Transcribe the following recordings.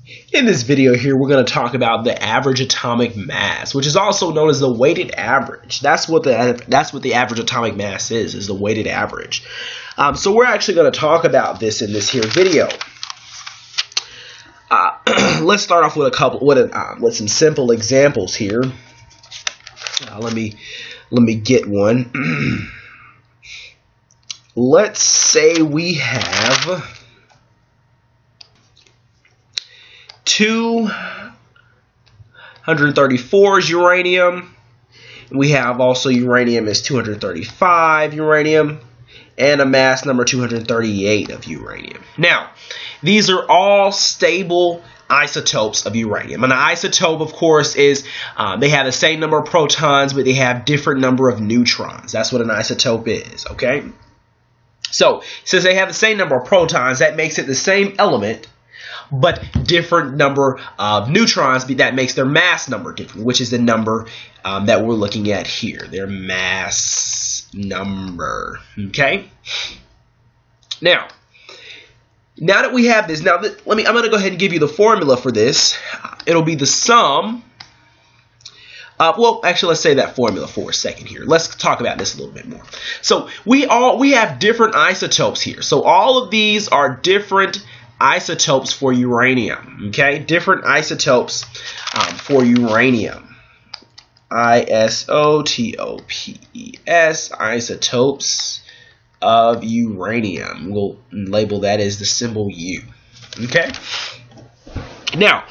In this video here, we're going to talk about the average atomic mass, which is also known as the weighted average. That's what the average atomic mass is the weighted average. So we're actually going to talk about this in this here video. Let's start off with with some simple examples here. Let me get one. Let's say we have 234 is uranium. We have also uranium is 235 uranium, and a mass number 238 of uranium. Now, these are all stable isotopes of uranium. An isotope, of course, is they have the same number of protons, but they have different number of neutrons. That's what an isotope is, okay? So, since they have the same number of protons, that makes it the same element, but different number of neutrons. That makes their mass number different, which is the number that we're looking at here, their mass number, okay? Now that we have this, I'm going to go ahead and give you the formula for this. It'll be the sum. Well, actually, let's say that formula for a second here. Let's talk about this a little bit more. So we have different isotopes here. So all of these are different isotopes for uranium. Okay, different isotopes for uranium. Isotopes, isotopes of uranium. We'll label that as the symbol U. Okay. Now,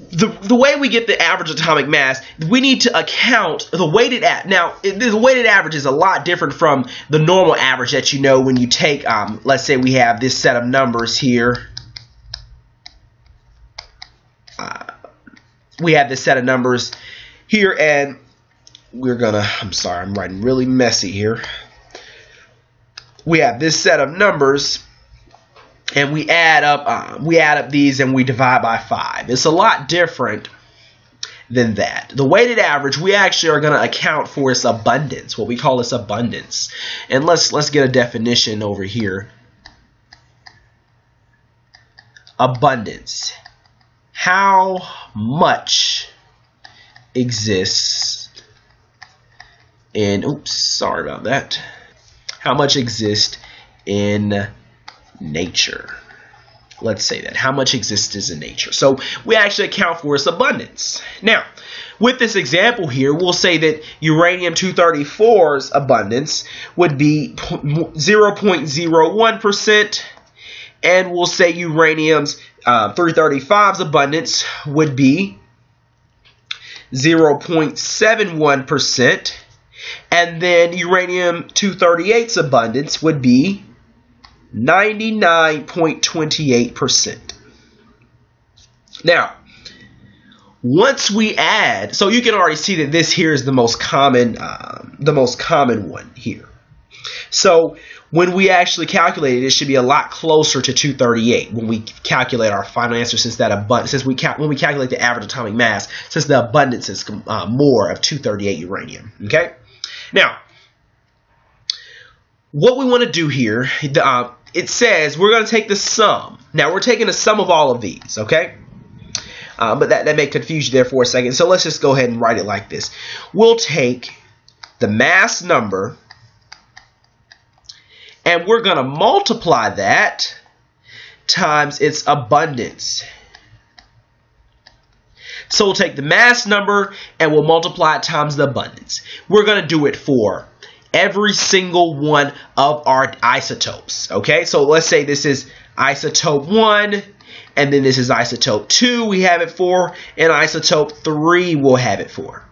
the way we get the average atomic mass, we need to account the weighted average. Now, the weighted average is a lot different from the normal average that you know when you take, let's say we have this set of numbers here. We have this set of numbers here, and I'm sorry, I'm writing really messy here. We have this set of numbers, and we add up these and we divide by 5. It's a lot different than that. The weighted average, we actually are going to account for its abundance, what we call its abundance. And let's get a definition over here. Abundance. How much exists in, how much exists in nature. Let's say that. How much exists in nature. So we actually account for its abundance. Now, with this example here, we'll say that uranium-234's abundance would be 0.01%, and we'll say uranium's 335's abundance would be 0.71%, and then uranium-238's abundance would be 99.28%. Now, once we add, so you can already see that this here is the most common one here. So when we actually calculate it, it should be a lot closer to 238 when we calculate our final answer, since when we calculate the average atomic mass, since the abundance is more of 238 uranium. Okay. Now, what we want to do here, it says we're going to take the sum. Now, we're taking the sum of all of these, okay? But that may confuse you there for a second. So let's just go ahead and write it like this. We'll take the mass number, and we're going to multiply that times its abundance. So we'll take the mass number, and we'll multiply it times the abundance. We're going to do it for every single one of our isotopes, okay? So let's say this is isotope 1, and then this is isotope 2 we have it for, and isotope 3 we'll have it for.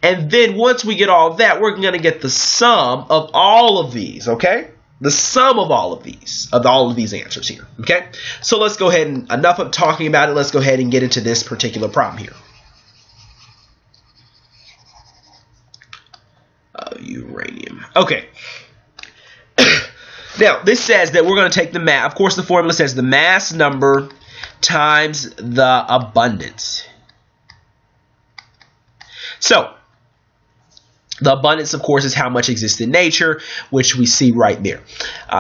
And then once we get all that, we're going to get the sum of all of these, okay? The sum of all of these answers here, okay? So let's go ahead and, enough of talking about it, let's go ahead and get into this particular problem here. Uranium. Okay. Now, this says that we're going to take the mass. Of course, the formula says the mass number times the abundance. So, The abundance, of course, is how much exists in nature, which we see right there.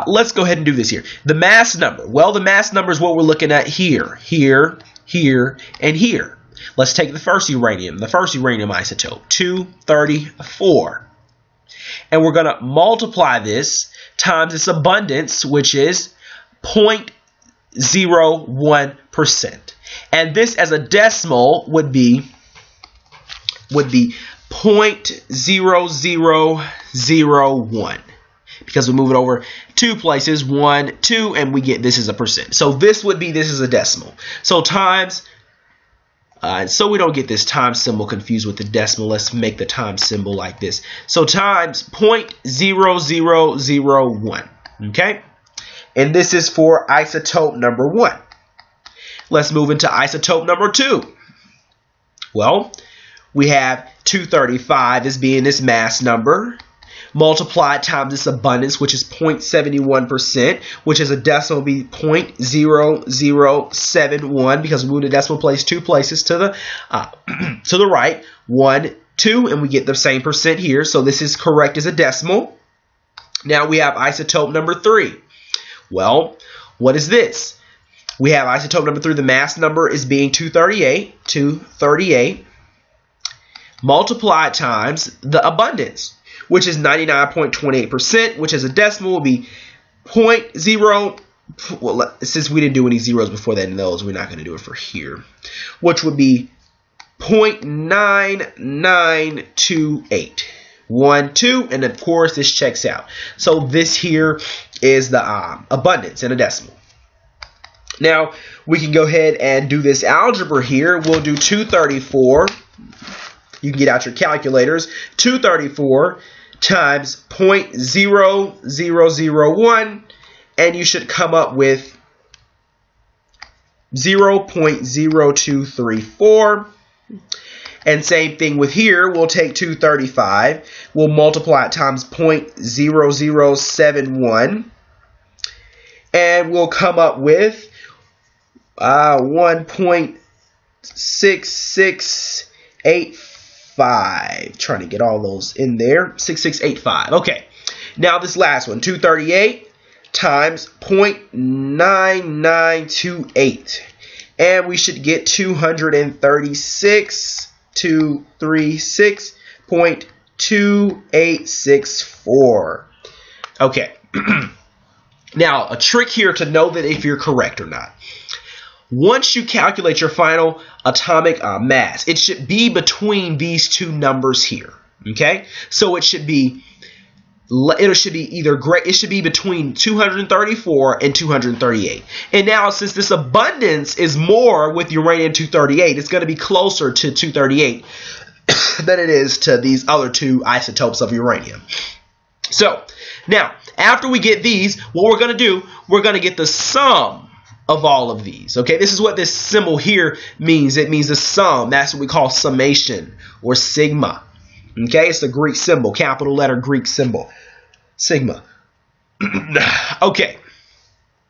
Let's go ahead and do this here. The mass number. Well, the mass number is what we're looking at here, here, here, and here. Let's take the first uranium isotope, 234. And we're going to multiply this times its abundance, which is 0.01%. And this as a decimal would be 0.0001, because we move it over 2 places, 1, 2, and we get this as a percent. So this is a decimal. So times, so we don't get this times symbol confused with the decimal, let's make the times symbol like this. So times 0.0001, okay? And this is for isotope number 1. Let's move into isotope number 2. Well, we have 235 as being this mass number, multiplied times its abundance, which is 0.71%, which is a decimal, be 0.0071, because we moved the decimal place 2 places to the right, 1, 2, and we get the same percent here. So this is correct as a decimal. Now we have isotope number 3. Well, what is this? We have isotope number 3. The mass number is being 238, multiplied times the abundance, which is 99.28%, which as a decimal will be 0.0. Well, since we didn't do any zeros before that in those, we're not going to do it for here, which would be 0.9928. 1, 2, and of course this checks out. So this here is the abundance in a decimal. Now we can go ahead and do this algebra here. We'll do 234. You can get out your calculators. 234 times 0.0001, and you should come up with 0.0234. And same thing with here. We'll take 235. We'll multiply it times 0.0071. And we'll come up with 1.6685. Trying to get all those in there. 6685. Okay. Now this last one. 238 times 0.9928. And we should get 236.2864. Okay. Now, a trick here to know that if you're correct or not. Once you calculate your final atomic mass, it should be between these two numbers here. Okay? So it should be between 234 and 238. And now, since this abundance is more with uranium-238, it's going to be closer to 238 than it is to these other two isotopes of uranium. So, now, after we get these, what we're going to do, we're going to get the sum of all of these. Okay, this is what this symbol here means. It means the sum. That's what we call summation or sigma. Okay, it's the Greek symbol, capital letter Greek symbol, sigma. Okay,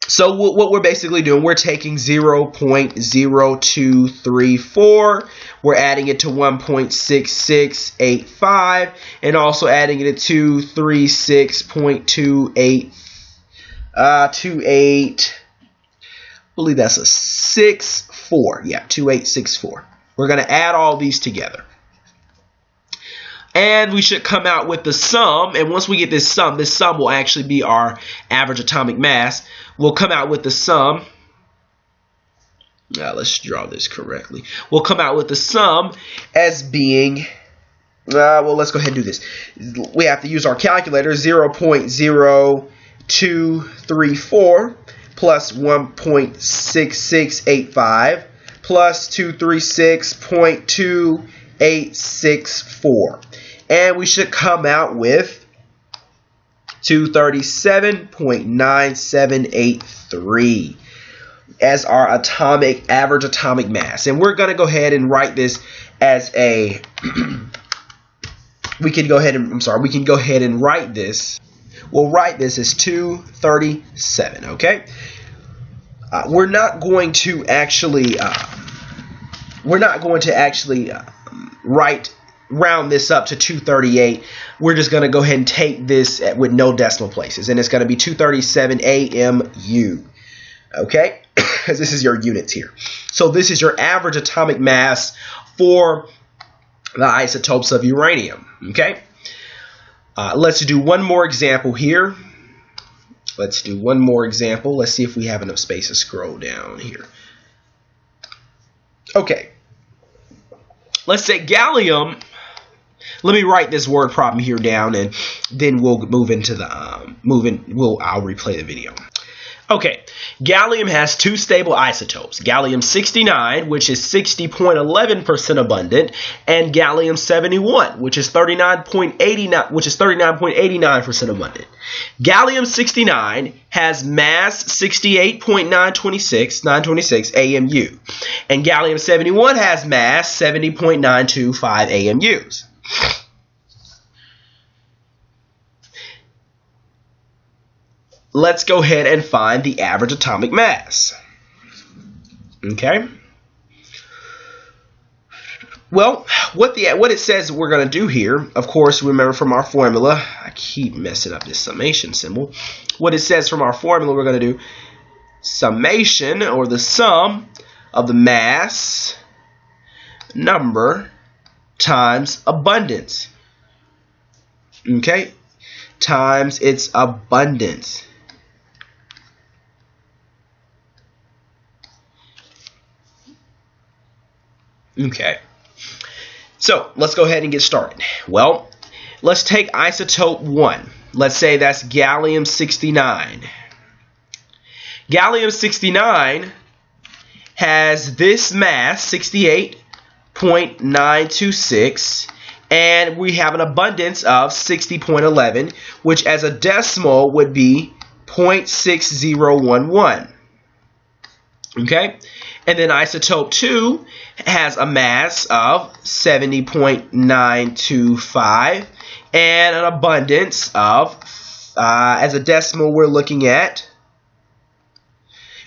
so what we're basically doing, we're taking 0.0234, we're adding it to 1.6685, and also adding it to 236.2828. I believe that's a 64. Yeah, 2864. We're going to add all these together. And we should come out with the sum. And once we get this sum will actually be our average atomic mass. We'll come out with the sum. Now let's draw this correctly. We'll come out with the sum as being, well, let's go ahead and do this. We have to use our calculator. 0.0234 plus 1.6685 plus 236.2864. And we should come out with 237.9783 as our average atomic mass. And we're going to go ahead and write this as a we can go ahead and write this. We'll write this as 237, okay? We're not going to actually write round this up to 238, we're just going to go ahead and take this with no decimal places, and it's going to be 237 AMU. Okay, because this is your units here. So this is your average atomic mass for the isotopes of uranium. Okay, let's do one more example here. Let's do one more example. Let's see if we have enough space to scroll down here. Okay, let's say gallium. Let me write this word problem here down, and then we'll move into the I'll replay the video. Okay, gallium has two stable isotopes: gallium-69, which is 60.11% abundant, and gallium-71, which is 39.89% abundant. Gallium-69 has mass 68.926 AMU, and gallium-71 has mass 70.925 AMUs. Let's go ahead and find the average atomic mass. Okay. Well, what it says we're going to do here, of course, remember from our formula, I keep messing up this summation symbol. What it says from our formula, we're going to do summation, or the sum of the mass number times abundance. Okay, times its abundance. Okay, so let's go ahead and get started. Well, let's take isotope 1. Let's say that's gallium-69. Gallium-69 has this mass, 68.926, and we have an abundance of 60.11, which as a decimal would be 0.6011. Okay, and then isotope 2 has a mass of 70.925 and an abundance of, as a decimal, we're looking at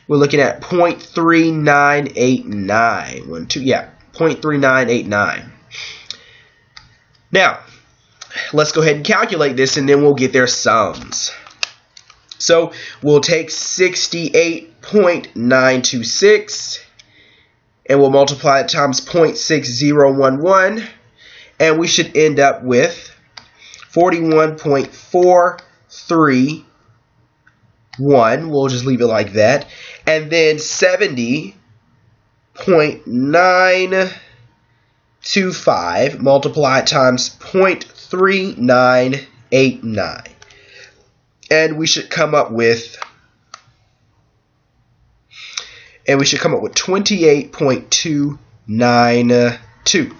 0.3989. 0.3989. Now, let's go ahead and calculate this, and then we'll get their sums. So we'll take 68.926 and we'll multiply it times 0.6011, and we should end up with 41.431. We'll just leave it like that. And then 70.925 multiplied times 0.3989. And we should come up with 28.292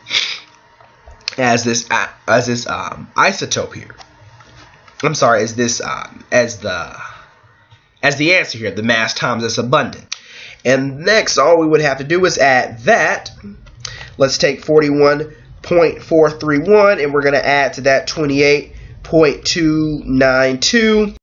as this isotope here. I'm sorry, as the answer here, the mass times its abundant. And next, all we would have to do is add that. Let's take 41.431, and we're going to add to that 28.292.